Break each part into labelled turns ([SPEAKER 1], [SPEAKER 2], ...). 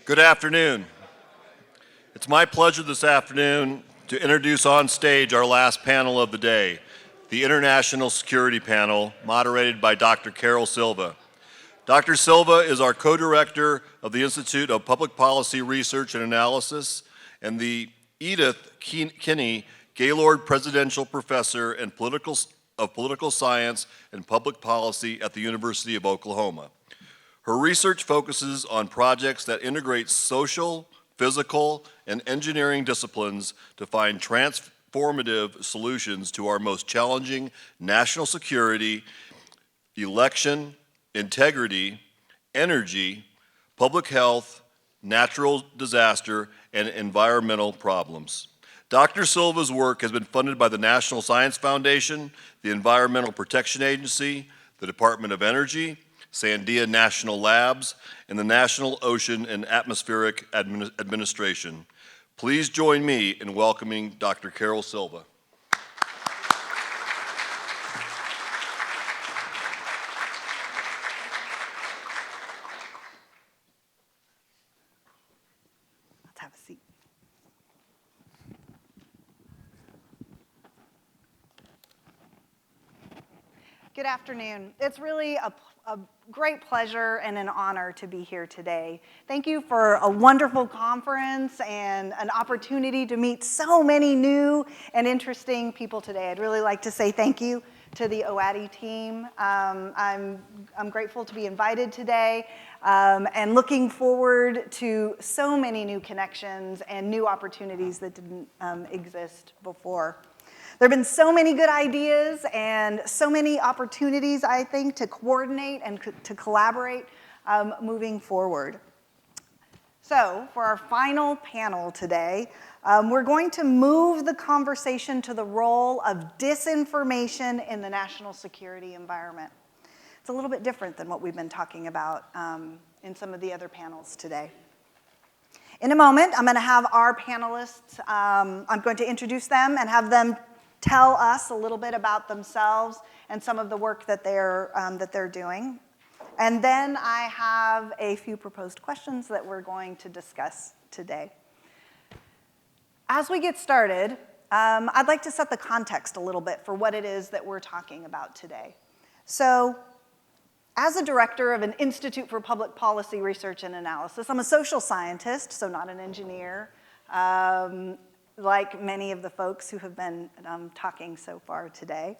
[SPEAKER 1] Good afternoon. It's my pleasure this afternoon to introduce on stage our last panel of the day, the International Security Panel, moderated by Dr. Carol Silva. Dr. Silva is our co-director of the Institute of Public Policy Research and Analysis and the Edith Kinney Gaylord Presidential Professor of Political Science and Public Policy at the University of Oklahoma. Her research focuses on projects that integrate social, physical, and engineering disciplines to find transformative solutions to our most challenging national security, election, integrity, energy, public health, natural disaster, and environmental problems. Dr. Silva's work has been funded by the National Science Foundation, the Environmental Protection Agency, the Department of Energy, Sandia National Labs, and the National Ocean and Atmospheric Administration. Please join me in welcoming Dr. Carol Silva.
[SPEAKER 2] Let's have a seat. Good afternoon. It's really a great pleasure and an honor to be here today. Thank you for a wonderful conference and an opportunity to meet so many new and interesting people today. I'd really like to say thank you to the OADI team. I'm grateful to be invited today and looking forward to so many new connections and new opportunities that didn't exist before. There have been so many good ideas and so many opportunities, I think, to coordinate and to collaborate moving forward. So, for our final panel today, we're going to move the conversation to the role of disinformation in the national security environment. It's a little bit different than what we've been talking about in some of the other panels today. In a moment, I'm going to have our panelists, I'm going to introduce them and have them tell us a little bit about themselves and some of the work that they're doing. And then I have a few proposed questions that we're going to discuss today. As we get started, I'd like to set the context a little bit for what it is that we're talking about today. So, as a director of an Institute for Public Policy Research and Analysis, I'm a social scientist, so not an engineer, like many of the folks who have been talking so far today.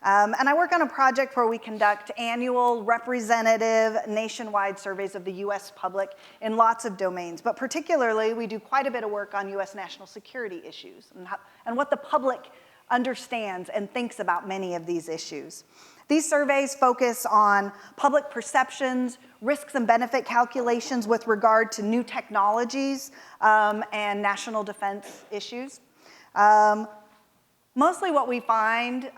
[SPEAKER 2] And I work on a project where we conduct annual representative nationwide surveys of the US public in lots of domains, but particularly we do quite a bit of work on US national security issues and what the public understands and thinks about many of these issues. These surveys focus on public perceptions, risks and benefit calculations with regard to new technologies and national defense issues. Mostly what we find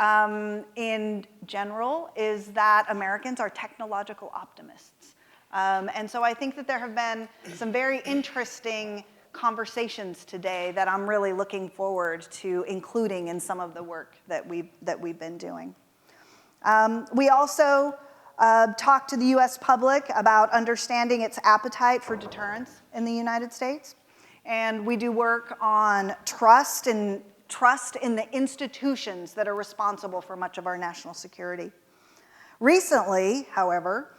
[SPEAKER 2] in general is that Americans are technological optimists. And so I think that there have been some very interesting conversations today that I'm really looking forward to including in some of the work that we've been doing. We also talk to the US public about understanding its appetite for deterrence in the United States. And we do work on trust in the institutions that are responsible for much of our national security. Recently, however,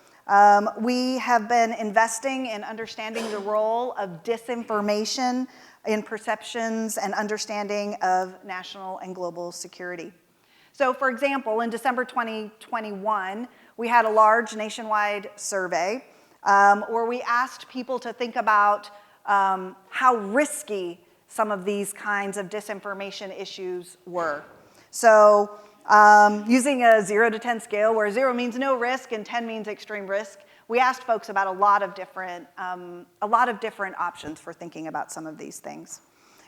[SPEAKER 2] we have been investing in understanding the role of disinformation in perceptions and understanding of national and global security. So, for example, in December 2021, we had a large nationwide survey where we asked people to think about how risky some of these kinds of disinformation issues were. So, using a 0 to 10 scale, where 0 means no risk and 10 means extreme risk, we asked folks about a lot of different options for thinking about some of these things.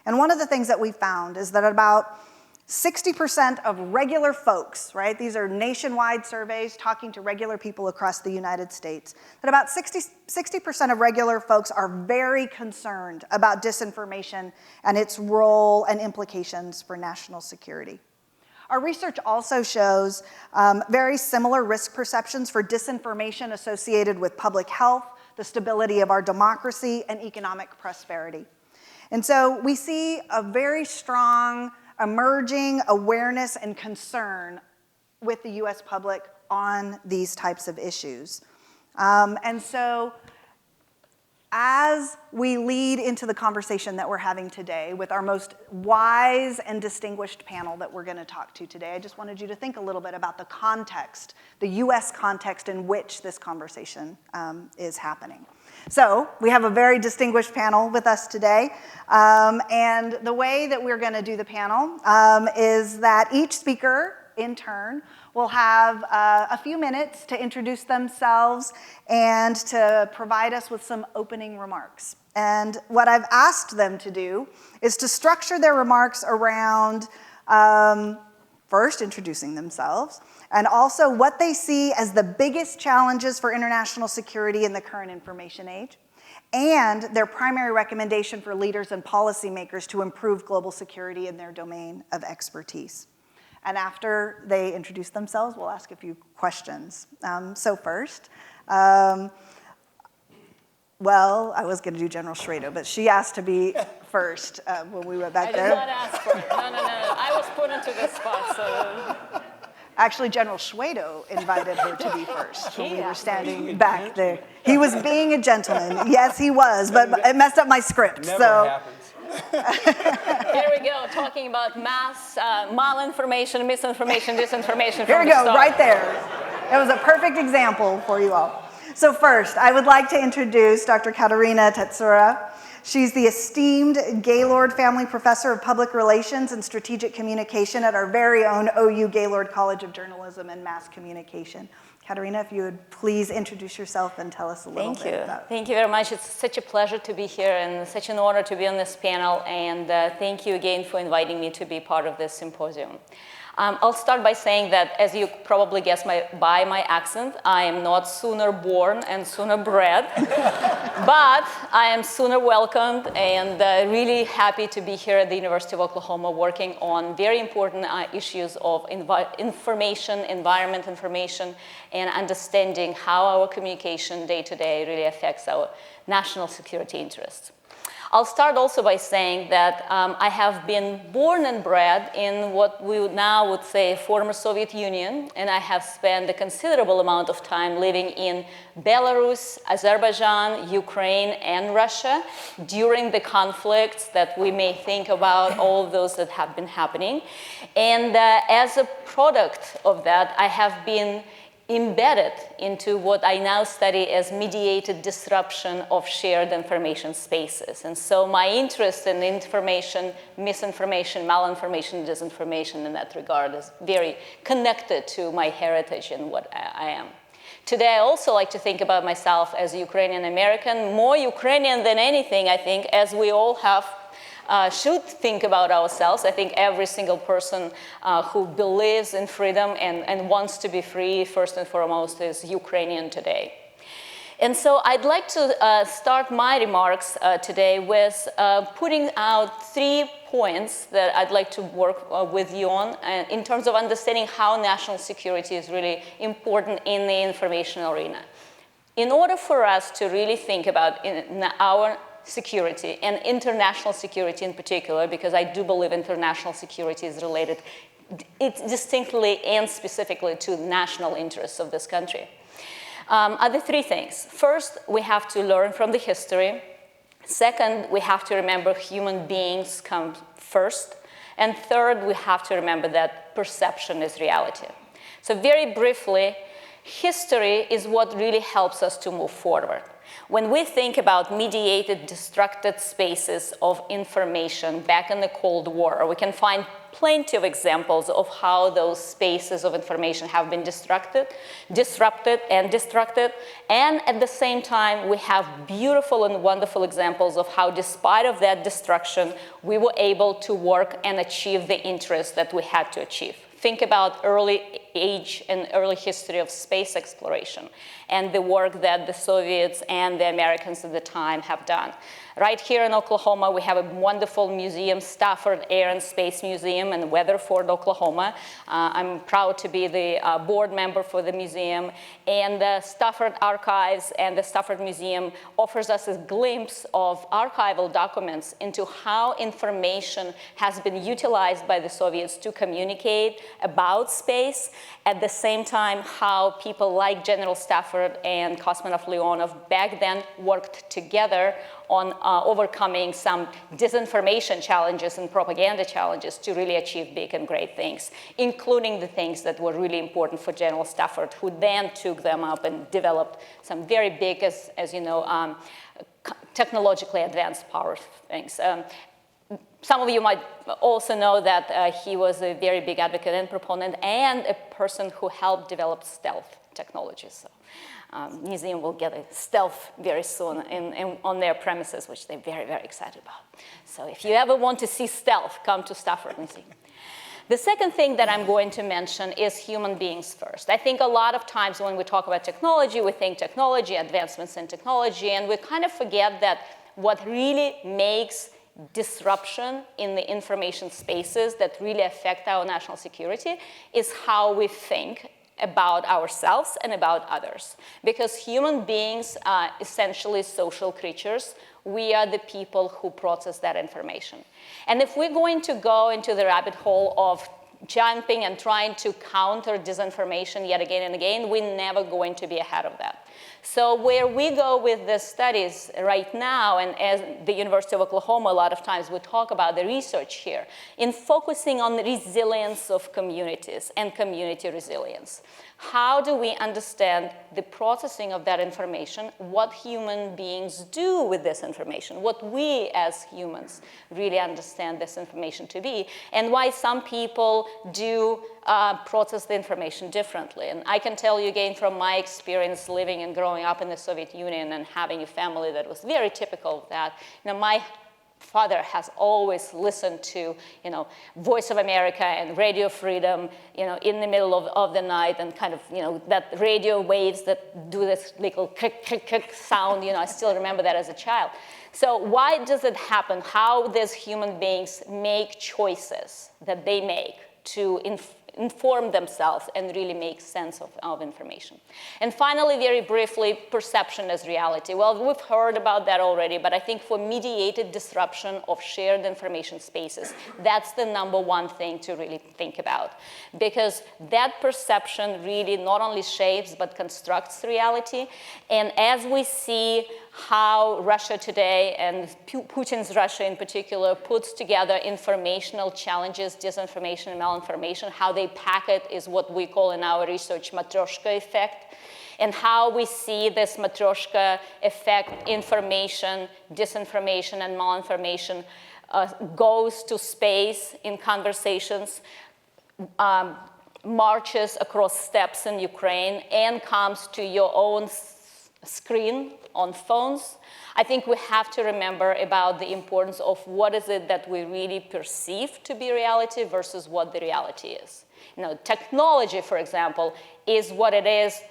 [SPEAKER 2] And one of the things that we found is that about 60% of regular folks, right? These are nationwide surveys talking to regular people across the United States. That about 60% of regular folks are very concerned about disinformation and its role and implications for national security. Our research also shows very similar risk perceptions for disinformation associated with public health, the stability of our democracy, and economic prosperity. And so we see a very strong emerging awareness and concern with the US public on these types of issues. And so as we lead into the conversation that we're having today with our most wise and distinguished panel that we're going to talk to today, I just wanted you to think a little bit about the context, the US context in which this conversation is happening. So we have a very distinguished panel with us today, and the way that we're going to do the panel is that each speaker in turn will have a few minutes to introduce themselves and to provide us with some opening remarks. And what I've asked them to do is to structure their remarks around first introducing themselves, and also what they see as the biggest challenges for international security in the current information age, and their primary recommendation for leaders and policymakers to improve global security in their domain of expertise. And after they introduce themselves, we'll ask a few questions. So first, well, I was going to do General Shwedo, but she asked to be first when we went back there.
[SPEAKER 3] I did not ask for it. No. I was put into this spot, so.
[SPEAKER 2] Actually, General Shwedo invited her to be first when we were standing back there. He was being a gentleman. Yes, he was, but it messed up my script.
[SPEAKER 4] Never happens.
[SPEAKER 3] Here we go, talking about mass malinformation, misinformation, disinformation.
[SPEAKER 2] Here we go, right there. It was a perfect example for you all. So first, I would like to introduce Dr. Katerina Tsetsura. She's the esteemed Gaylord Family Professor of Public Relations and Strategic Communication at our very own OU Gaylord College of Journalism and Mass Communication. Katerina, if you would please introduce yourself and tell us a little bit about it.
[SPEAKER 3] Thank you very much. It's such a pleasure to be here and such an honor to be on this panel. And thank you again for inviting me to be part of this symposium. I'll start by saying that, as you probably guessed by my accent, I am not sooner born and sooner bred, but I am sooner welcomed and really happy to be here at the University of Oklahoma working on very important issues of information, environment information, and understanding how our communication day to day really affects our national security interests. I'll start also by saying that I have been born and bred in what we now would say former Soviet Union, and I have spent a considerable amount of time living in Belarus, Azerbaijan, Ukraine, and Russia during the conflicts that we may think about, all of those that have been happening. And as a product of that, I have been embedded into what I now study as mediated disruption of shared information spaces. And so my interest in information, misinformation, malinformation, disinformation in that regard is very connected to my heritage and what I am. Today, I also like to think about myself as a Ukrainian American, more Ukrainian than anything, I think, as we all have should think about ourselves. I think every single person who believes in freedom and wants to be free, first and foremost, is Ukrainian today. And so I'd like to start my remarks today with putting out 3 points that I'd like to work with you on in terms of understanding how national security is really important in the information arena. In order for us to really think about our security and international security in particular, because I do believe international security is related distinctly and specifically to national interests of this country, are the 3 things. First, we have to learn from the history. Second, we have to remember human beings come first. And third, we have to remember that perception is reality. So very briefly, history is what really helps us to move forward. When we think about mediated, destructed spaces of information back in the Cold War, we can find plenty of examples of how those spaces of information have been disrupted, and destructed. And at the same time, we have beautiful and wonderful examples of how, despite of that destruction, we were able to work and achieve the interests that we had to achieve. Think about early age and early history of space exploration and the work that the Soviets and the Americans at the time have done. Right here in Oklahoma, we have a wonderful museum, Stafford Air and Space Museum in Weatherford, Oklahoma. I'm proud to be the board member for the museum. And the Stafford Archives and the Stafford Museum offers us a glimpse of archival documents into how information has been utilized by the Soviets to communicate about space. At the same time, how people like General Stafford and Cosmonauts Leonov back then worked together on overcoming some disinformation challenges and propaganda challenges to really achieve big and great things, including the things that were really important for General Stafford, who then took them up and developed some very big, as you know, technologically advanced power things. Some of you might also know that he was a very big advocate and proponent and a person who helped develop stealth technologies. So, museum will get a stealth very soon on their premises, which they're very, very excited about. So if you ever want to see stealth, come to Stafford Museum. The second thing that I'm going to mention is human beings first. I think a lot of times when we talk about technology, we think technology, advancements in technology, and we kind of forget that what really makes disruption in the information spaces that really affect our national security is how we think about ourselves and about others. Because human beings are essentially social creatures. We are the people who process that information. And if we're going to go into the rabbit hole of jumping and trying to counter disinformation yet again and again, we're never going to be ahead of that. So where we go with the studies right now, and as the University of Oklahoma, a lot of times we talk about the research here, in focusing on the resilience of communities and community resilience. How do we understand the processing of that information, what human beings do with this information, what we as humans really understand this information to be, and why some people do process the information differently. And I can tell you again from my experience living and growing up in the Soviet Union and having a family that was very typical of that, my father has always listened to, Voice of America and Radio Freedom, in the middle of the night, and kind of, that radio waves that do this little click, click, click sound. I still remember that as a child. So why does it happen? How does human beings make choices that they make to inform themselves and really make sense of information? And finally, very briefly, perception as reality. Well, we've heard about that already, but I think for mediated disruption of shared information spaces, that's the number one thing to really think about. Because that perception really not only shapes, but constructs reality. And as we see how Russia today, and Putin's Russia in particular, puts together informational challenges, disinformation and malinformation, how they pack it is what we call in our research matryoshka effect, and how we see this matryoshka effect, information, disinformation, and malinformation goes to space in conversations, marches across steppes in Ukraine, and comes to your own screen on phones. I think we have to remember about the importance of what is it that we really perceive to be reality versus what the reality is. Technology, for example, is what it is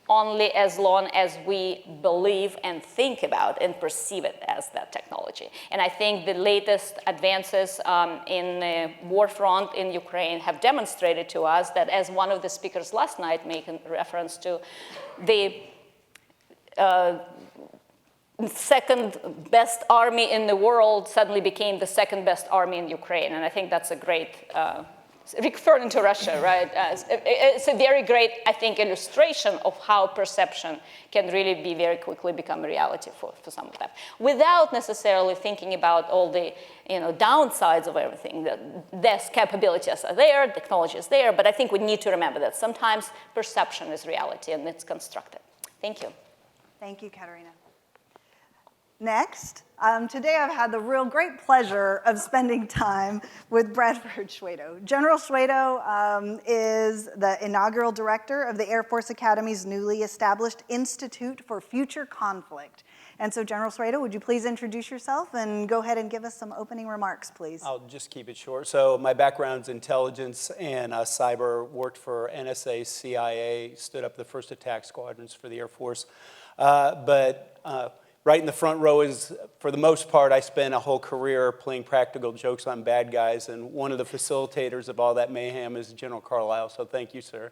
[SPEAKER 3] only as long as we believe and think about and perceive it as that technology. And I think the latest advances in the war front in Ukraine have demonstrated to us that, as one of the speakers last night making reference to, the second best army in the world suddenly became the second best army in Ukraine. And I think that's a great, referring to Russia, right? It's a very great, I think, illustration of how perception can really be very quickly become a reality for some of them, without necessarily thinking about all the downsides of everything. These capabilities are there, technology is there, but I think we need to remember that sometimes perception is reality and it's constructed. Thank you.
[SPEAKER 2] Thank you, Katerina. Next, today I've had the real great pleasure of spending time with Bradford Shwedo. General Shwedo is the inaugural director of the Air Force Academy's newly established Institute for Future Conflict. And so General Shwedo, would you please introduce yourself and go ahead and give us some opening remarks, please?
[SPEAKER 4] I'll just keep it short. So my background's intelligence and cyber, worked for NSA, CIA, stood up the first attack squadrons for the Air Force. But right in the front row is, for the most part, I spent a whole career playing practical jokes on bad guys, and one of the facilitators of all that mayhem is General Carlisle, so thank you, sir.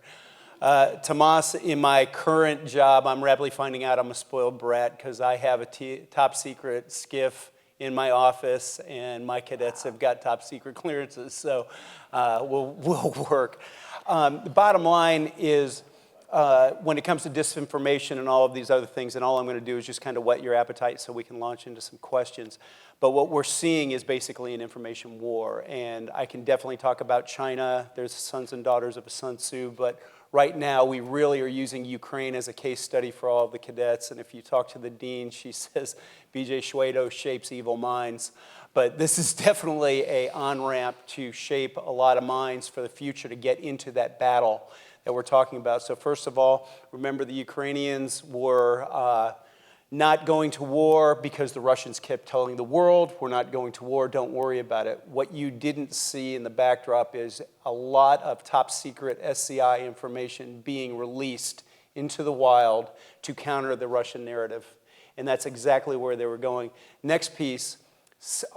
[SPEAKER 4] Tomas, in my current job, I'm rapidly finding out I'm a spoiled brat because I have a top secret skiff in my office, and my cadets have got top secret clearances, so we'll work. The bottom line is, when it comes to disinformation and all of these other things, and all I'm going to do is just kind of whet your appetite so we can launch into some questions. But what we're seeing is basically an information war, and I can definitely talk about China. There's sons and daughters of Sun Tzu, but right now we really are using Ukraine as a case study for all of the cadets, and if you talk to the dean, she says BJ Shwedo shapes evil minds. But this is definitely an on-ramp to shape a lot of minds for the future to get into that battle that we're talking about. So first of all, remember the Ukrainians were not going to war because the Russians kept telling the world, we're not going to war, don't worry about it. What you didn't see in the backdrop is a lot of top secret SCI information being released into the wild to counter the Russian narrative. And that's exactly where they were going. Next piece,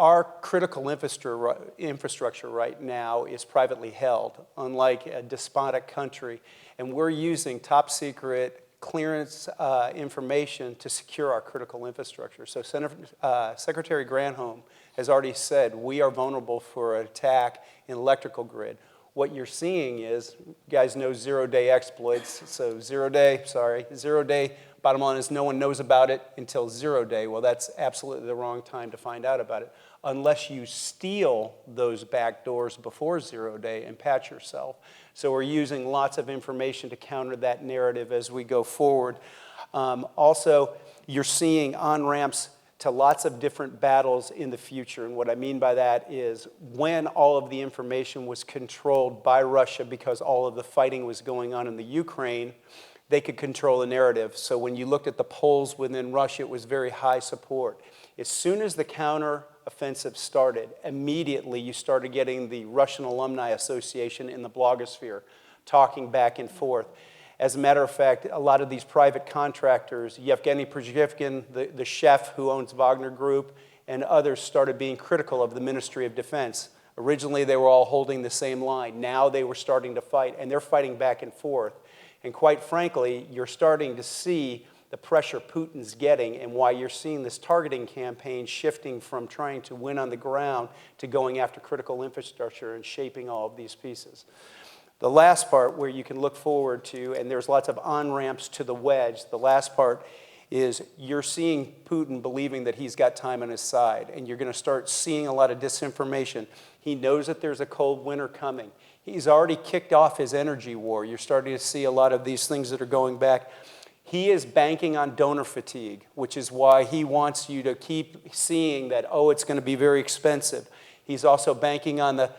[SPEAKER 4] our critical infrastructure right now is privately held, unlike a despotic country. And we're using top secret clearance information to secure our critical infrastructure. So Secretary Granholm has already said we are vulnerable for an attack in electrical grid. What you're seeing is, you guys know zero-day exploits, so zero-day, bottom line is no one knows about it until zero-day. Well, that's absolutely the wrong time to find out about it, unless you steal those back doors before zero-day and patch yourself. So we're using lots of information to counter that narrative as we go forward. Also, you're seeing on-ramps to lots of different battles in the future. And what I mean by that is when all of the information was controlled by Russia because all of the fighting was going on in the Ukraine, they could control the narrative. So when you looked at the polls within Russia, it was very high support. As soon as the counter-offensive started, immediately you started getting the Russian Alumni Association in the blogosphere talking back and forth. As a matter of fact, a lot of these private contractors, Yevgeny Przhivkin, the chef who owns Wagner Group, and others started being critical of the Ministry of Defense. Originally, they were all holding the same line. Now they were starting to fight, and they're fighting back and forth. And quite frankly, you're starting to see the pressure Putin's getting and why you're seeing this targeting campaign shifting from trying to win on the ground to going after critical infrastructure and shaping all of these pieces. The last part where you can look forward to, and there's lots of on-ramps to the wedge, the last part is you're seeing Putin believing that he's got time on his side, and you're going to start seeing a lot of disinformation. He knows that there's a cold winter coming. He's already kicked off his energy war. You're starting to see a lot of these things that are going back. He is banking on donor fatigue, which is why he wants you to keep seeing that, oh, it's going to be very expensive. He's also banking on the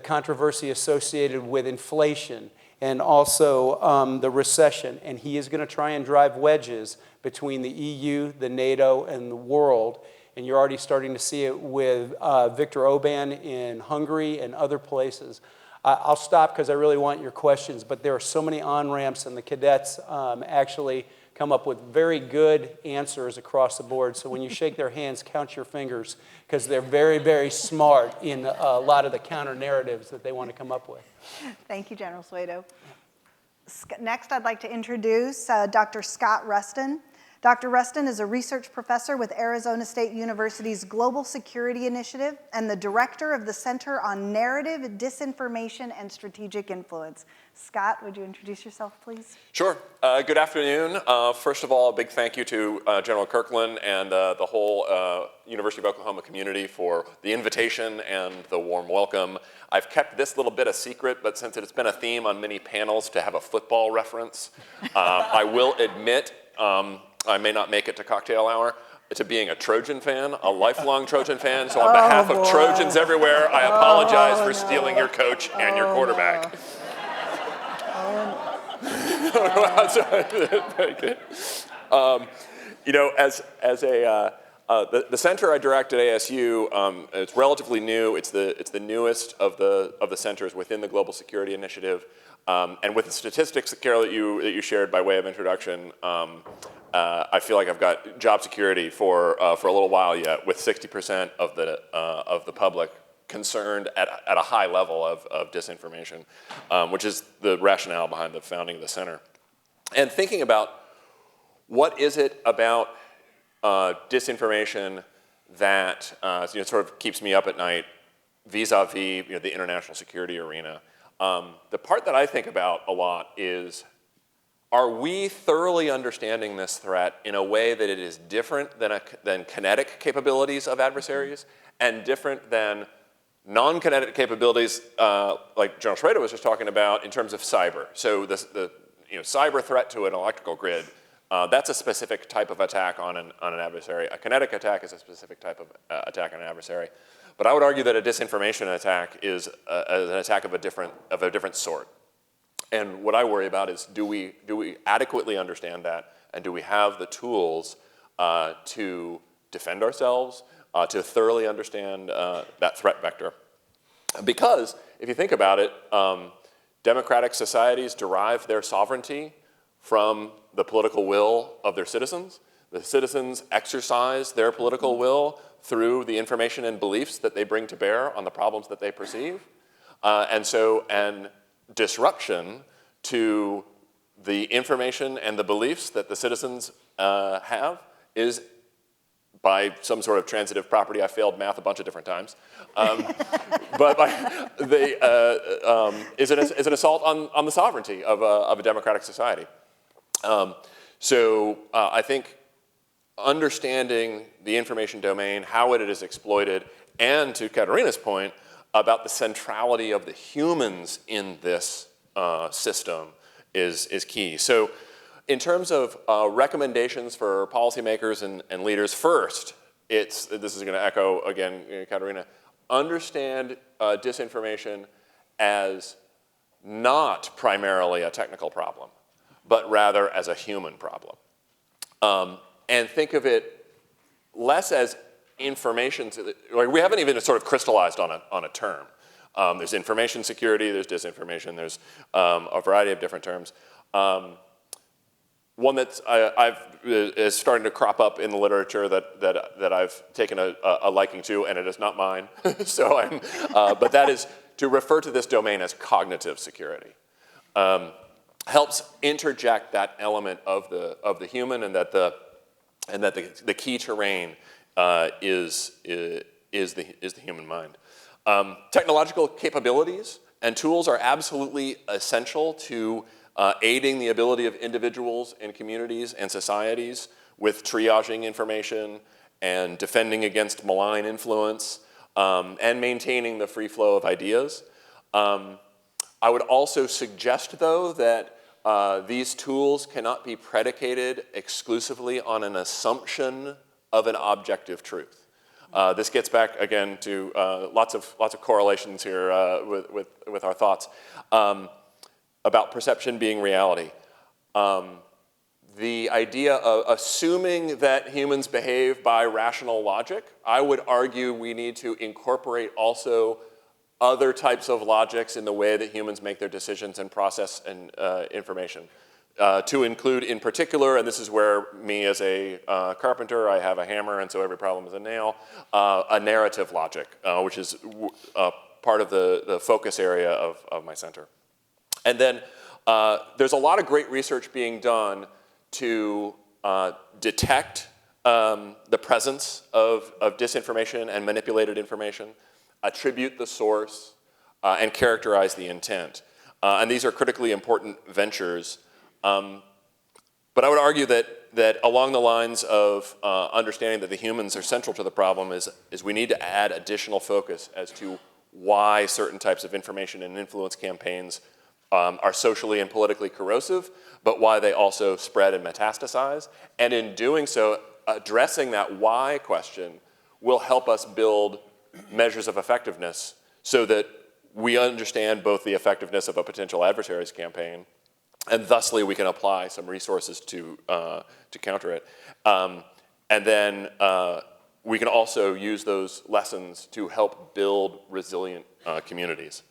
[SPEAKER 4] controversy associated with inflation and also the recession. And he is going to try and drive wedges between the EU, the NATO, and the world. And you're already starting to see it with Viktor Orban in Hungary and other places. I'll stop because I really want your questions, but there are so many on-ramps, and the cadets actually come up with very good answers across the board. So when you shake their hands, count your fingers, because they're very, very smart in a lot of the counter-narratives that they want to come up with.
[SPEAKER 2] Thank you, General Shwedo. Next, I'd like to introduce Dr. Scott Ruston. Dr. Ruston is a research professor with Arizona State University's Global Security Initiative and the director of the Center on Narrative, Disinformation, and Strategic Influence. Scott, would you introduce yourself, please?
[SPEAKER 5] Sure. Good afternoon. First of all, a big thank you to General Kirkland and the whole University of Oklahoma community for the invitation and the warm welcome. I've kept this little bit a secret, but since it's been a theme on many panels to have a football reference, I will admit I may not make it to cocktail hour, to being a Trojan fan, a lifelong Trojan fan. So on behalf of Trojans everywhere, I apologize for stealing your coach and your quarterback. Very good. The center I direct at ASU, it's relatively new. It's the newest of the centers within the Global Security Initiative. And with the statistics, Carol, that you shared by way of introduction, I feel like I've got job security for a little while yet, with 60% of the public concerned at a high level of disinformation, which is the rationale behind the founding of the center. And thinking about what is it about disinformation that sort of keeps me up at night vis-a-vis the international security arena. The part that I think about a lot is, are we thoroughly understanding this threat in a way that it is different than kinetic capabilities of adversaries and different than non-kinetic capabilities like General Shwedo was just talking about in terms of cyber? So the cyber threat to an electrical grid, that's a specific type of attack on an adversary. A kinetic attack is a specific type of attack on an adversary. But I would argue that a disinformation attack is an attack of a different sort. And what I worry about is, do we adequately understand that, and do we have the tools to defend ourselves, to thoroughly understand that threat vector? Because if you think about it, democratic societies derive their sovereignty from the political will of their citizens. The citizens exercise their political will through the information and beliefs that they bring to bear on the problems that they perceive. And disruption to the information and the beliefs that the citizens have is, by some sort of transitive property, I failed math a bunch of different times, is an assault on the sovereignty of a democratic society. I think understanding the information domain, how it is exploited, and to Katerina's point about the centrality of the humans in this system is key. So in terms of recommendations for policymakers and leaders, first, this is going to echo again, Katerina, understand disinformation as not primarily a technical problem, but rather as a human problem. And think of it less as information, we haven't even sort of crystallized on a term. There's information security, there's disinformation, there's a variety of different terms. One that is starting to crop up in the literature that I've taken a liking to, and it is not mine, but that is to refer to this domain as cognitive security. Helps interject that element of the human, and that the key terrain is the human mind. Technological capabilities and tools are absolutely essential to aiding the ability of individuals and communities and societies with triaging information and defending against malign influence, and maintaining the free flow of ideas. I would also suggest, though, that these tools cannot be predicated exclusively on an assumption of an objective truth. This gets back again to lots of correlations here with our thoughts about perception being reality. The idea of assuming that humans behave by rational logic, I would argue we need to incorporate also other types of logics in the way that humans make their decisions and process and information. To include in particular, and this is where me as a carpenter, I have a hammer, and so every problem is a nail, a narrative logic, which is part of the focus area of my center. And then there's a lot of great research being done to detect the presence of disinformation and manipulated information, attribute the source, and characterize the intent. And these are critically important ventures. But I would argue that along the lines of understanding that the humans are central to the problem is we need to add additional focus as to why certain types of information and influence campaigns are socially and politically corrosive, but why they also spread and metastasize. And in doing so, addressing that why question will help us build measures of effectiveness so that we understand both the effectiveness of a potential adversary's campaign and thusly we can apply some resources to counter it. And then we can also use those lessons to help build resilient communities.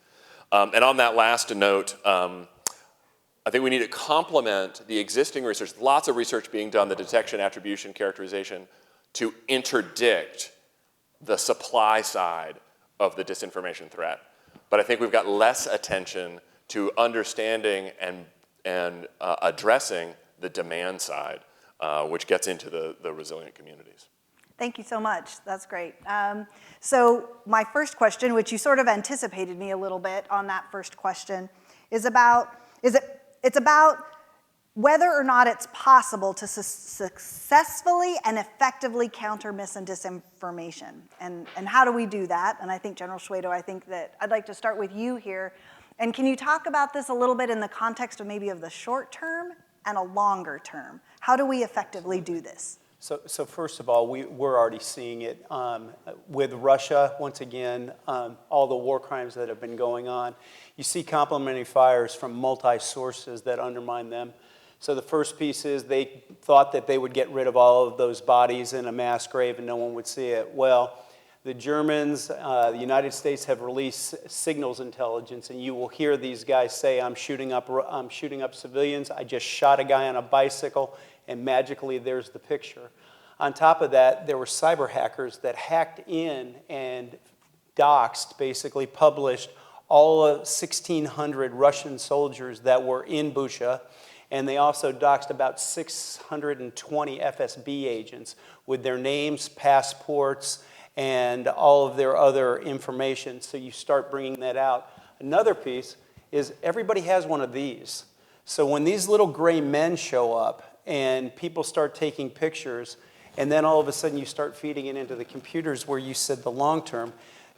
[SPEAKER 5] And on that last note, I think we need to complement the existing research, lots of research being done, the detection, attribution, characterization, to interdict the supply side of the disinformation threat. But I think we've got less attention to understanding and addressing the demand side, which gets into the resilient communities.
[SPEAKER 2] Thank you so much. That's great. So my first question, which you sort of anticipated me a little bit on that first question, is about whether or not it's possible to successfully and effectively counter mis and disinformation. And how do we do that? And I think, General Shwedo, I think that I'd like to start with you here. And can you talk about this a little bit in the context of maybe of the short term and a longer term? How do we effectively do this?
[SPEAKER 4] So first of all, we're already seeing it with Russia, once again, all the war crimes that have been going on. You see complementary fires from multi-sources that undermine them. So the first piece is they thought that they would get rid of all of those bodies in a mass grave and no one would see it. Well, the Germans, the United States have released signals intelligence, and you will hear these guys say, I'm shooting up civilians, I just shot a guy on a bicycle, and magically there's the picture. On top of that, there were cyber hackers that hacked in and doxed, basically published all of 1,600 Russian soldiers that were in Bucha, and they also doxed about 620 FSB agents with their names, passports, and all of their other information. So you start bringing that out. Another piece is everybody has one of these. So when these little gray men show up and people start taking pictures, and then all of a sudden you start feeding it into the computers where you said the long term,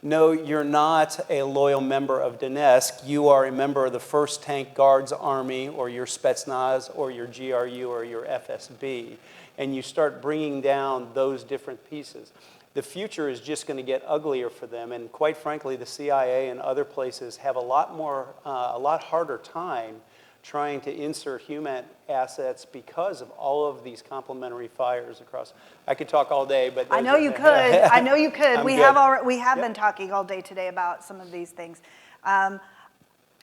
[SPEAKER 4] no, you're not a loyal member of Donetsk. You are a member of the 1st Tank Guards Army, or your Spetsnaz, or your GRU, or your FSB. And you start bringing down those different pieces. The future is just going to get uglier for them. And quite frankly, the CIA and other places have a lot harder time trying to insert human assets because of all of these complementary fires across. I could talk all day, but
[SPEAKER 2] I know you could. I know you could. We have been
[SPEAKER 4] Yep.
[SPEAKER 2] talking all day today about some of these things.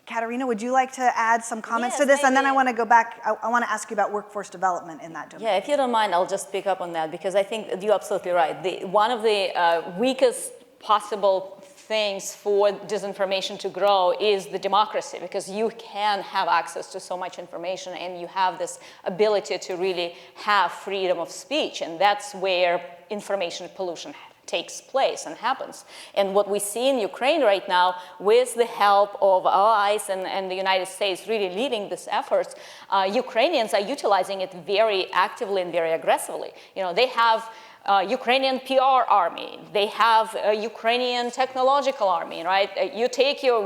[SPEAKER 2] Katerina, would you like to add some comments to
[SPEAKER 3] Yes,
[SPEAKER 2] this? And then I
[SPEAKER 3] maybe.
[SPEAKER 2] want to go back. I want to ask you about workforce development in that domain.
[SPEAKER 3] Yeah, if you don't mind, I'll just pick up on that because I think you're absolutely right. One of the weakest possible things for disinformation to grow is the democracy, because you can have access to so much information and you have this ability to really have freedom of speech, and that's where information pollution takes place and happens. And what we see in Ukraine right now, with the help of allies and the United States really leading these efforts, Ukrainians are utilizing it very actively and very aggressively. You know, they have Ukrainian PR army, they have a Ukrainian technological army, right?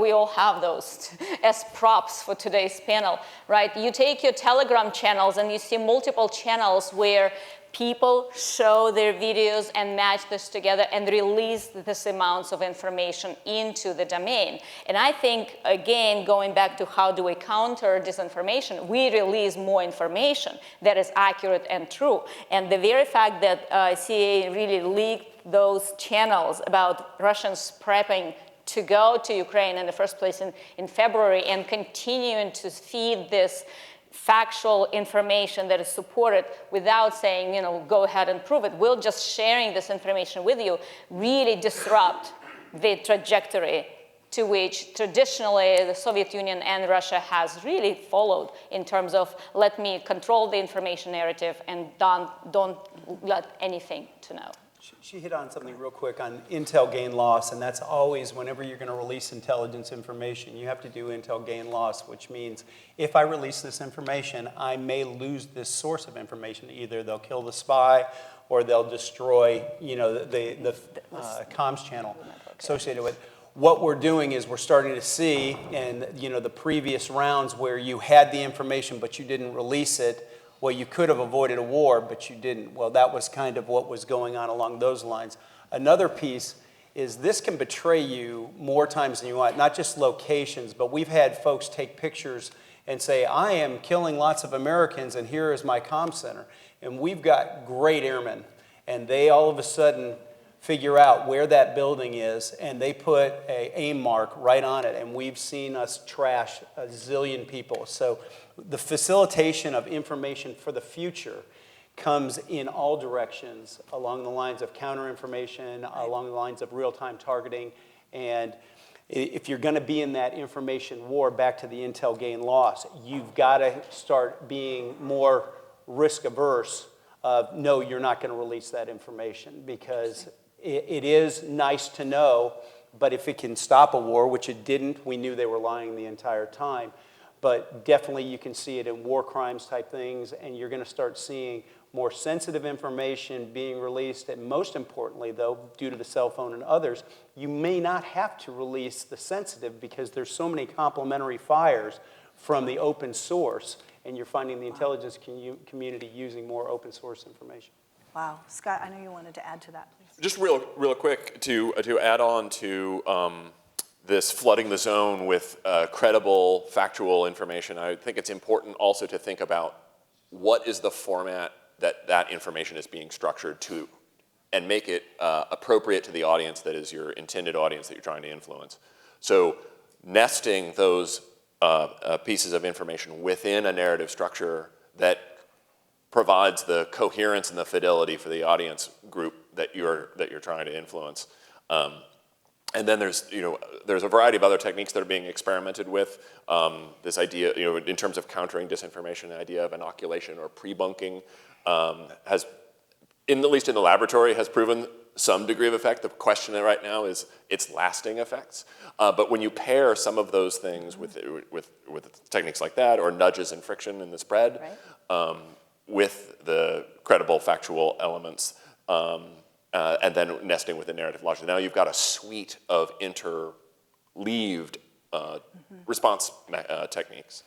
[SPEAKER 3] We all have those as props for today's panel, right? You take your Telegram channels and you see multiple channels where people show their videos and match this together and release this amounts of information into the domain. And I think, again, going back to how do we counter disinformation, we release more information that is accurate and true. And the very fact that CIA really leaked those channels about Russians prepping to go to Ukraine in the first place in February and continuing to feed this factual information that is supported without saying, you know, go ahead and prove it. We're just sharing this information with you, really disrupt the trajectory to which traditionally the Soviet Union and Russia has really followed in terms of let me control the information narrative and don't let anything to know.
[SPEAKER 4] She hit on something real quick on intel gain loss, and that's always whenever you're going to release intelligence information, you have to do intel gain loss, which means if I release this information, I may lose this source of information. Either they'll kill the spy or they'll destroy, you know, the comms channel associated with it. What we're doing is we're starting to see in, you know, the previous rounds where you had the information but you didn't release it. Well, you could have avoided a war, but you didn't. Well, that was kind of what was going on along those lines. Another piece is this can betray you more times than you want, not just locations, but we've had folks take pictures and say, I am killing lots of Americans, and here is my comm center. And we've got great airmen, and they all of a sudden figure out where that building is, and they put an aim mark right on it, and we've seen us trash a zillion people. So the facilitation of information for the future comes in all directions, along the lines of counterinformation, along the lines of real-time targeting, and if you're going to be in that information war, back to the intel gain loss, you've got to start being more risk averse of, no, you're not going to release that information, because it is nice to know, but if it can stop a war, which it didn't, we knew they were lying the entire time, but definitely you can see it in war crimes type things, and you're going to start seeing more sensitive information being released, and most importantly, though, due to the cell phone and others, you may not have to release the sensitive because there's so many complementary fires from the open source, and you're finding the intelligence community using more open source information.
[SPEAKER 2] Wow. Scott, I know you wanted to add to that, please.
[SPEAKER 5] Just real quick to add on to this flooding the zone with credible, factual information, I think it's important also to think about what is the format that information is being structured to, and make it appropriate to the audience that is your intended audience that you're trying to influence. So nesting those pieces of information within a narrative structure that provides the coherence and the fidelity for the audience group that you're trying to influence. And then there's a variety of other techniques that are being experimented with. This idea, in terms of countering disinformation, the idea of inoculation or pre-bunking has, at least in the laboratory, has proven some degree of effect. The question right now is its lasting effects. But when you pair some of those things with techniques like that, or nudges and friction in the spread, right, with the credible, factual elements, and then nesting with the narrative logic, now you've got a suite of interleaved response techniques.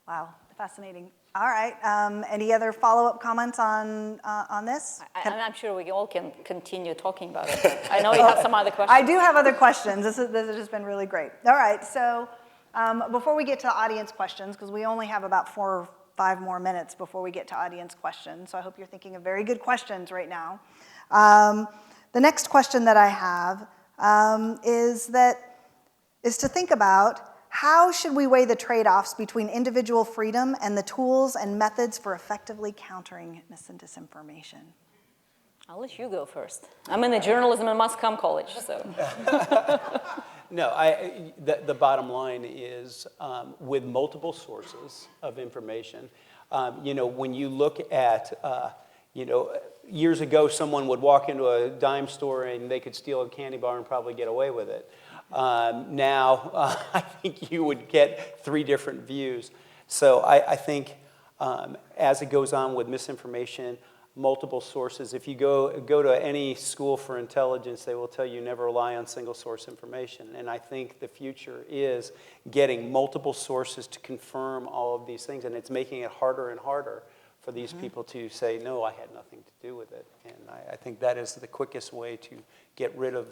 [SPEAKER 2] Wow, fascinating. All right, any other follow-up comments on this?
[SPEAKER 3] I'm sure we all can continue talking about it. I know you have some other questions.
[SPEAKER 2] I do have other questions. This has just been really great. All right, so before we get to audience questions, because we only have about 4 or 5 more minutes before we get to audience questions, so I hope you're thinking of very good questions right now. The next question that I have is to think about, how should we weigh the trade-offs between individual freedom and the tools and methods for effectively countering mis and disinformation?
[SPEAKER 3] I'll let you go first. I'm in the journalism and mass comm college, so.
[SPEAKER 4] No, the bottom line is with multiple sources of information, when you look at, years ago someone would walk into a dime store and they could steal a candy bar and probably get away with it. Now, I think you would get 3 different views. So I think as it goes on with misinformation, multiple sources, if you go to any school for intelligence, they will tell you never rely on single source information. And I think the future is getting multiple sources to confirm all of these things, and it's making it harder and harder for these people to say, no, I had nothing to do with it. And I think that is the quickest way to get rid of,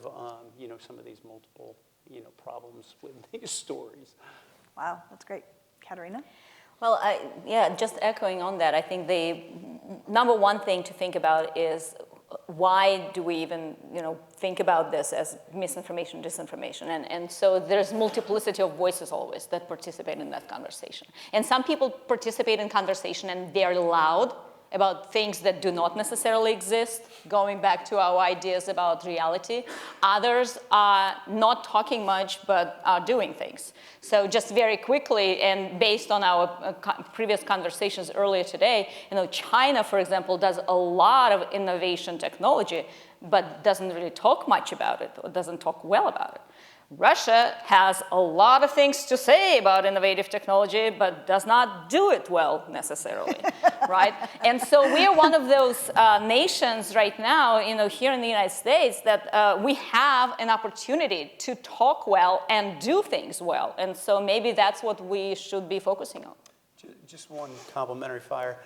[SPEAKER 4] some of these multiple, problems with these stories.
[SPEAKER 2] Wow, that's great. Katerina?
[SPEAKER 3] Well, just echoing on that, I think the number one thing to think about is why do we even, think about this as misinformation, disinformation? And so there's multiplicity of voices always that participate in that conversation. And some people participate in conversation and they're loud about things that do not necessarily exist, going back to our ideas about reality. Others are not talking much, but are doing things. So just very quickly, and based on our previous conversations earlier today, China, for example, does a lot of innovation technology, but doesn't really talk much about it, or doesn't talk well about it. Russia has a lot of things to say about innovative technology, but does not do it well necessarily, right? And so we are one of those nations right now, here in the United States, that we have an opportunity to talk well and do things well. And so maybe that's what we should be focusing on.
[SPEAKER 4] Just one complimentary fire.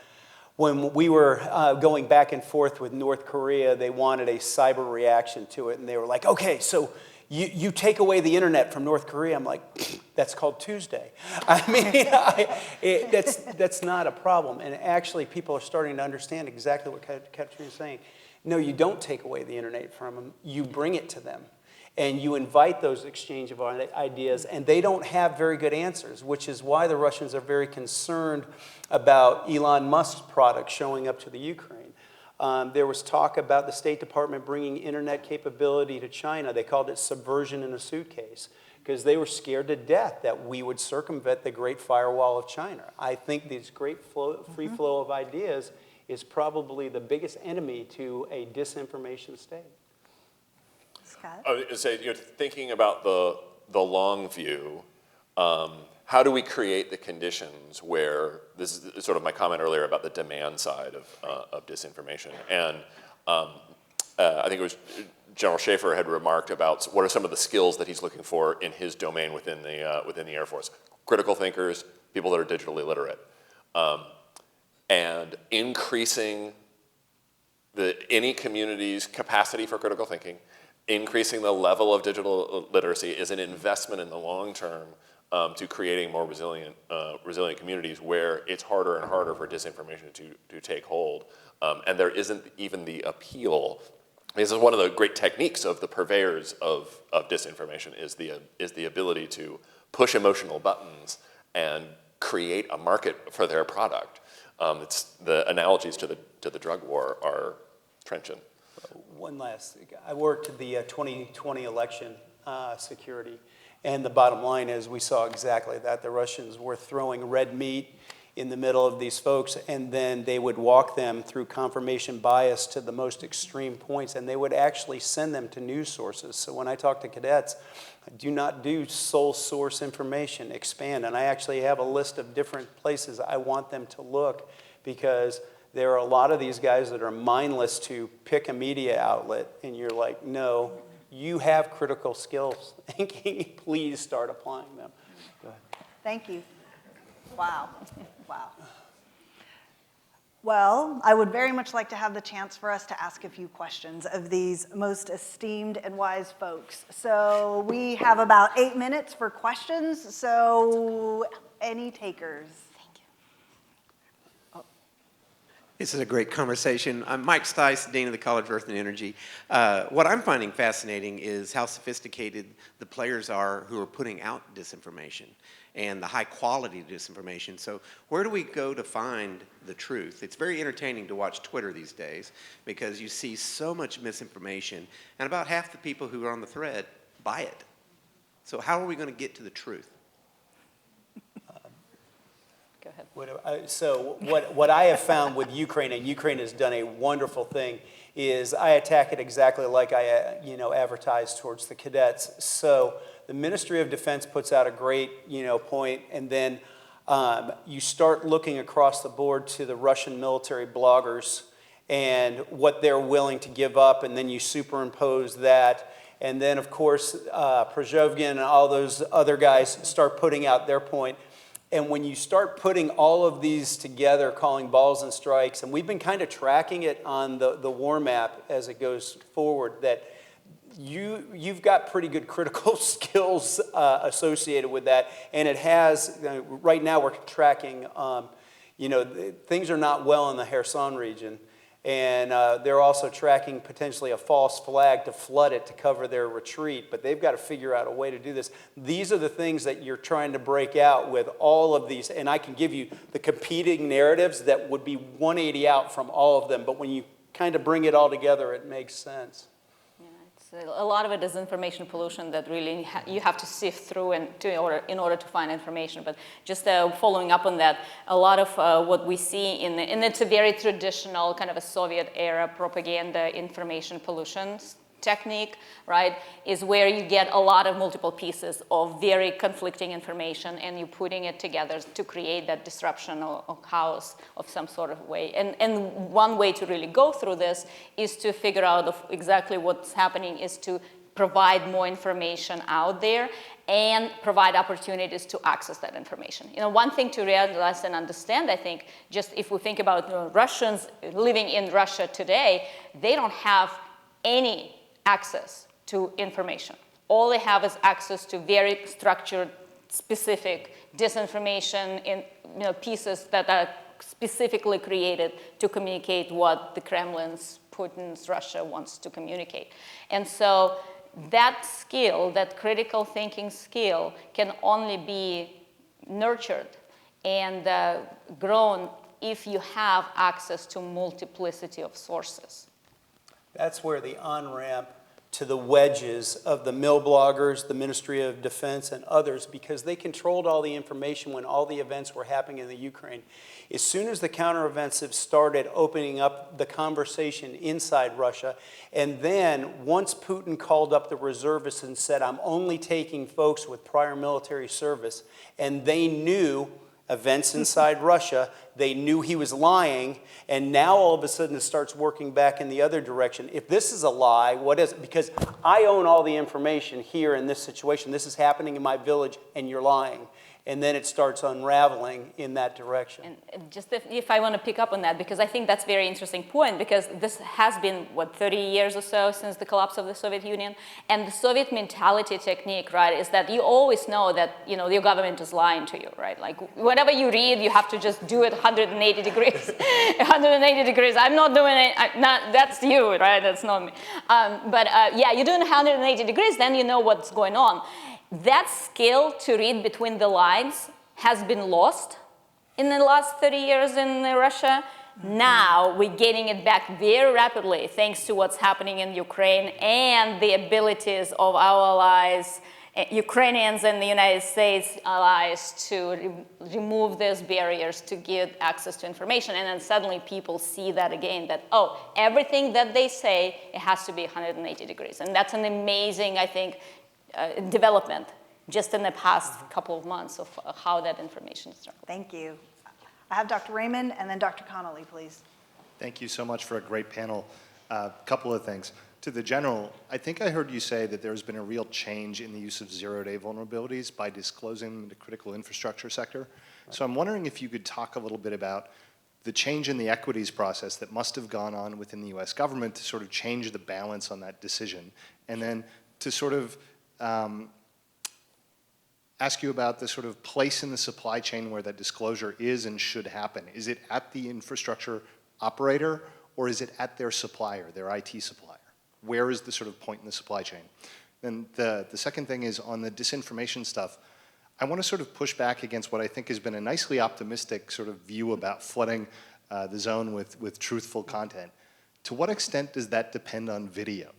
[SPEAKER 4] When we were going back and forth with North Korea, they wanted a cyber reaction to it, and they were like, okay, so you take away the internet from North Korea. I'm like, that's called Tuesday. I mean, that's not a problem. And actually, people are starting to understand exactly what Katerina is saying. No, you don't take away the internet from them. You bring it to them. And you invite those exchange of ideas, and they don't have very good answers, which is why the Russians are very concerned about Elon Musk's product showing up to the Ukraine. There was talk about the State Department bringing internet capability to China. They called it subversion in a suitcase because they were scared to death that we would circumvent the Great Firewall of China. I think this great free flow of ideas is probably the biggest enemy to a disinformation state.
[SPEAKER 2] Scott?
[SPEAKER 5] I would say, you're thinking about the long view. How do we create the conditions where, this is sort of my comment earlier about the demand side of disinformation. And I think it was General Schaefer had remarked about what are some of the skills that he's looking for in his domain within the Air Force. Critical thinkers, people that are digitally literate. And increasing any community's capacity for critical thinking, increasing the level of digital literacy is an investment in the long term to creating more resilient communities where it's harder and harder for disinformation to take hold. And there isn't even the appeal. This is one of the great techniques of the purveyors of disinformation is the ability to push emotional buttons and create a market for their product. The analogies to the drug war are trenchant.
[SPEAKER 4] One last thing. I worked at the 2020 election security, and the bottom line is we saw exactly that. The Russians were throwing red meat in the middle of these folks, and then they would walk them through confirmation bias to the most extreme points, and they would actually send them to news sources. So when I talk to cadets, I do not do sole source information, expand, and I actually have a list of different places I want them to look because there are a lot of these guys that are mindless to pick a media outlet, and you're like, no, you have critical skills thinking, please start applying them. Go ahead.
[SPEAKER 2] Thank you. Wow. Wow. Well, I would very much like to have the chance for us to ask a few questions of these most esteemed and wise folks. So we have about 8 minutes for questions. So any takers?
[SPEAKER 6] This is a great conversation. I'm Mike Stice, Dean of the College of Earth and Energy. What I'm finding fascinating is how sophisticated the players are who are putting out disinformation and the high quality disinformation. So where do we go to find the truth? It's very entertaining to watch Twitter these days because you see so much misinformation and about half the people who are on the thread buy it. So how are we going to get to the truth?
[SPEAKER 3] Go ahead.
[SPEAKER 4] So what I have found with Ukraine, and Ukraine has done a wonderful thing, is I attack it exactly like I advertise towards the cadets. So the Ministry of Defense puts out a great point, and then you start looking across the board to the Russian military bloggers and what they're willing to give up, and then you superimpose that. And then, of course, Prigozhin and all those other guys start putting out their point. And when you start putting all of these together, calling balls and strikes, and we've been kind of tracking it on the war map as it goes forward, that you've got pretty good critical skills associated with that. And it has, right now we're tracking, things are not well in the Kherson region. And they're also tracking potentially a false flag to flood it to cover their retreat. But they've got to figure out a way to do this. These are the things that you're trying to break out with all of these. And I can give you the competing narratives that would be 180 out from all of them. But when you kind of bring it all together, it makes sense.
[SPEAKER 3] A lot of it is information pollution that really you have to sift through in order to find information. But just following up on that, a lot of what we see and it's a very traditional kind of a Soviet era propaganda information pollution technique, right, is where you get a lot of multiple pieces of very conflicting information and you're putting it together to create that disruption or chaos of some sort of way. And one way to really go through this is to figure out exactly what's happening is to provide more information out there and provide opportunities to access that information. One thing to realize and understand, I think, just if we think about Russians living in Russia today, they don't have any access to information. All they have is access to very structured, specific disinformation in pieces that are specifically created to communicate what the Kremlin's, Putin's Russia wants to communicate. And so that skill, that critical thinking skill, can only be nurtured and grown if you have access to multiplicity of sources.
[SPEAKER 4] That's where the on-ramp to the wedges of the mill bloggers, the Ministry of Defense, and others, because they controlled all the information when all the events were happening in the Ukraine. As soon as the counteroffensive started opening up the conversation inside Russia, and then once Putin called up the reservists and said, I'm only taking folks with prior military service, and they knew events inside Russia, they knew he was lying, and now all of a sudden it starts working back in the other direction. If this is a lie, what is it? Because I own all the information here in this situation. This is happening in my village, and you're lying. And then it starts unraveling in that direction.
[SPEAKER 3] And just if I want to pick up on that, because I think that's a very interesting point, because this has been, 30 years or so since the collapse of the Soviet Union. And the Soviet mentality technique, right, is that you always know that, your government is lying to you, right? Like, whatever you read, you have to just do it 180 degrees. 180 degrees, I'm not doing it, that's you, right? That's not me. Yeah, you're doing 180 degrees, then you know what's going on. That skill to read between the lines has been lost in the last 30 years in Russia. Now we're getting it back very rapidly thanks to what's happening in Ukraine and the abilities of our allies, Ukrainians and the United States allies, to remove those barriers to get access to information. And then suddenly people see that again, that, everything that they say, it has to be 180 degrees. And that's an amazing, I think, development just in the past couple of months of how that information is traveled.
[SPEAKER 2] Thank you. I have Dr. Raymond and then Dr. Connolly, please.
[SPEAKER 7] Thank you so much for a great panel. A couple of things. To the general, I think I heard you say that there's been a real change in the use of zero-day vulnerabilities by disclosing the critical infrastructure sector. Right. So I'm wondering if you could talk a little bit about the change in the equities process that must have gone on within the US government to sort of change the balance on that decision. And then to sort of ask you about the sort of place in the supply chain where that disclosure is and should happen. Is it at the infrastructure operator, or is it at their supplier, their IT supplier? Where is the sort of point in the supply chain? And the second thing is on the disinformation stuff, I want to sort of push back against what I think has been a nicely optimistic sort of view about flooding the zone with truthful content. To what extent does that depend on video?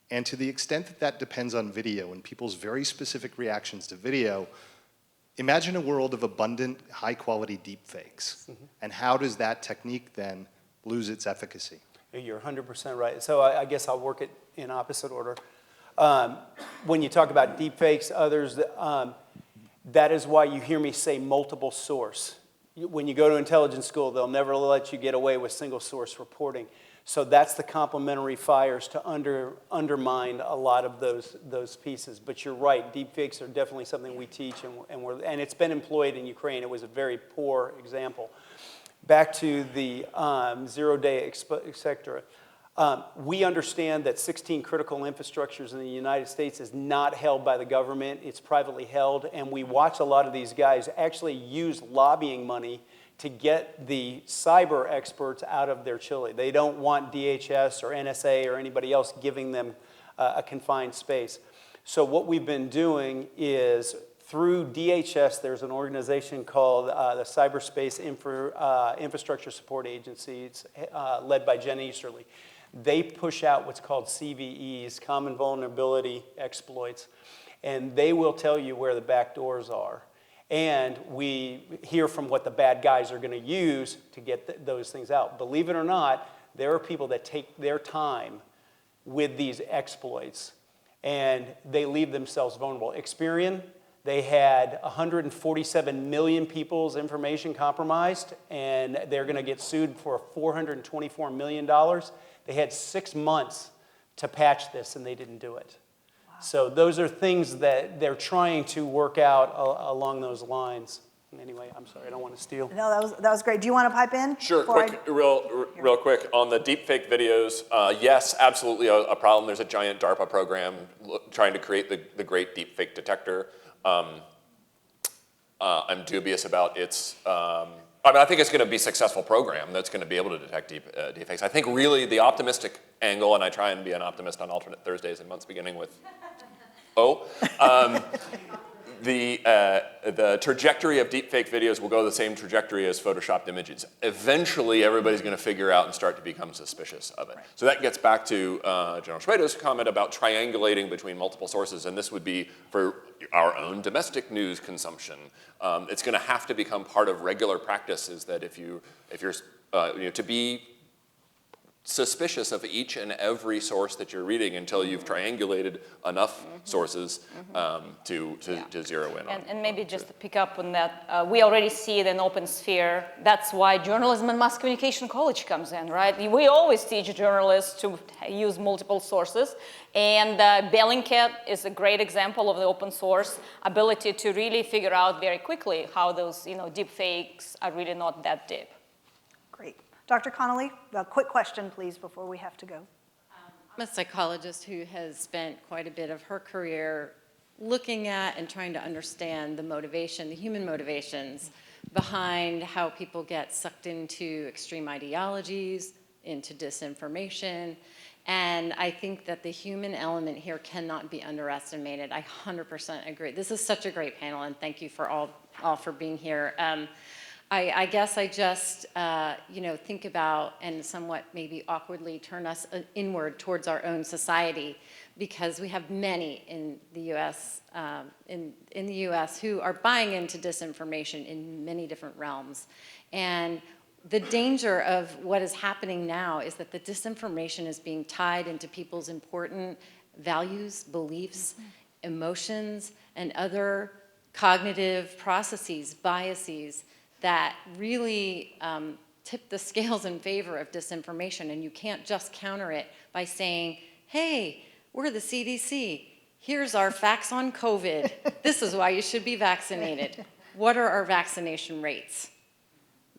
[SPEAKER 7] And to the extent that that depends on video and people's very specific reactions to video, imagine a world of abundant, high-quality deepfakes. And how does that technique then lose its efficacy?
[SPEAKER 4] You're 100% right. So I guess I'll work it in opposite order. When you talk about deepfakes, others, that is why you hear me say multiple source. When you go to intelligence school, they'll never let you get away with single source reporting. So that's the complementary fires to undermine a lot of those pieces. But you're right, deepfakes are definitely something we teach, and it's been employed in Ukraine. It was a very poor example. Back to the zero-day sector. We understand that 16 critical infrastructures in the United States is not held by the government. It's privately held, and we watch a lot of these guys actually use lobbying money to get the cyber experts out of their chili. They don't want DHS or NSA or anybody else giving them a confined space. So what we've been doing is, through DHS, there's an organization called the Cyberspace Infrastructure Support Agency. It's led by Jen Easterly. They push out what's called CVEs, Common Vulnerability Exploits, and they will tell you where the back doors are. And we hear from what the bad guys are going to use to get those things out. Believe it or not, there are people that take their time with these exploits, and they leave themselves vulnerable. Experian, they had 147 million people's information compromised, and they're going to get sued for $424 million. They had 6 months to patch this, and they didn't do it. So those are things that they're trying to work out along those lines. Anyway, I'm sorry, I don't want to steal.
[SPEAKER 2] No, that was great. Do you want to pipe in?
[SPEAKER 5] Sure,
[SPEAKER 2] before
[SPEAKER 5] quick, real quick. On the deepfake videos, yes, absolutely a problem. There's a giant DARPA program trying to create the great deepfake detector. I'm dubious about its, I think it's going to be a successful program that's going to be able to detect deepfakes. I think really the optimistic angle, and I try and be an optimist on alternate Thursdays and months beginning with the trajectory of deepfake videos will go the same trajectory as photoshopped images. Eventually, everybody's going to figure out and start to become suspicious of it. Right. So that gets back to General Shwedo's comment about triangulating between multiple sources, and this would be for our own domestic news consumption. It's going to have to become part of regular practice. Is that if you're to be suspicious of each and every source that you're reading until you've triangulated enough sources to zero in on.
[SPEAKER 3] And maybe just to pick up on that, we already see it in open sphere. That's why journalism and mass communication college comes in, right? We always teach journalists to use multiple sources. And Bellingcat is a great example of the open source ability to really figure out very quickly how those deep fakes are really not that deep.
[SPEAKER 2] Great. Dr. Connolly, a quick question, please, before we have to go.
[SPEAKER 8] I'm a psychologist who has spent quite a bit of her career looking at and trying to understand the motivation, the human motivations behind how people get sucked into extreme ideologies, into disinformation. And I think that the human element here cannot be underestimated. I 100% agree. This is such a great panel, and thank you for all for being here. I guess I just, think about and somewhat maybe awkwardly turn us inward towards our own society, because we have many in the U.S. In the U.S. who are buying into disinformation in many different realms. And the danger of what is happening now is that the disinformation is being tied into people's important values, beliefs, emotions, and other cognitive processes, biases, that really tip the scales in favor of disinformation. And you can't just counter it by saying, hey, we're the CDC. Here's our facts on COVID. This is why you should be vaccinated. What are our vaccination rates?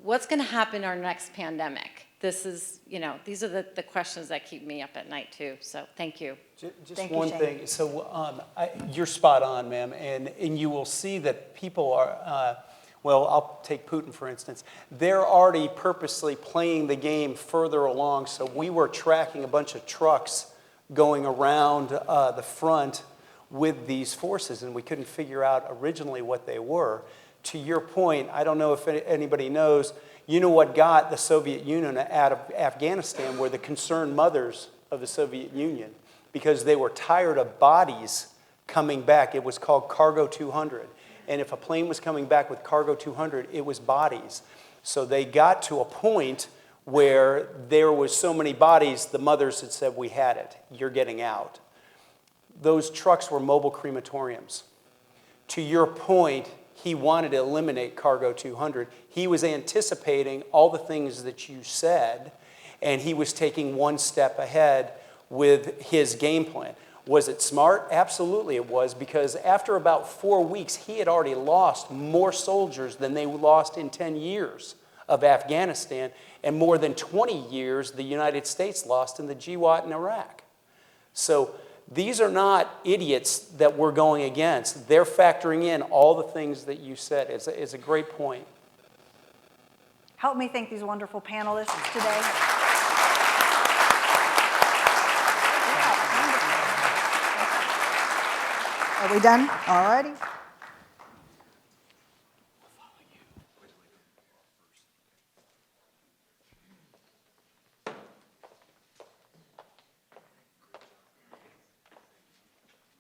[SPEAKER 8] What's going to happen in our next pandemic? This is, these are the questions that keep me up at night too. So thank you.
[SPEAKER 4] Just one thing. So you're spot on, ma'am. And you will see that people are, well, I'll take Putin, for instance. They're already purposely playing the game further along. So we were tracking a bunch of trucks going around the front with these forces, and we couldn't figure out originally what they were. To your point, I don't know if anybody knows, what got the Soviet Union out of Afghanistan were the concerned mothers of the Soviet Union, because they were tired of bodies coming back. It was called Cargo 200. And if a plane was coming back with Cargo 200, it was bodies. So they got to a point where there was so many bodies, the mothers had said, we had it, you're getting out. Those trucks were mobile crematoriums. To your point, he wanted to eliminate Cargo 200. He was anticipating all the things that you said, and he was taking one step ahead with his game plan. Was it smart? Absolutely it was, because after about 4 weeks, he had already lost more soldiers than they lost in 10 years of Afghanistan, and more than 20 years the United States lost in the GWAT in Iraq. So these are not idiots that we're going against. They're factoring in all the things that you said. It's a great point.
[SPEAKER 2] Help me thank these wonderful panelists today. Are we done? All righty.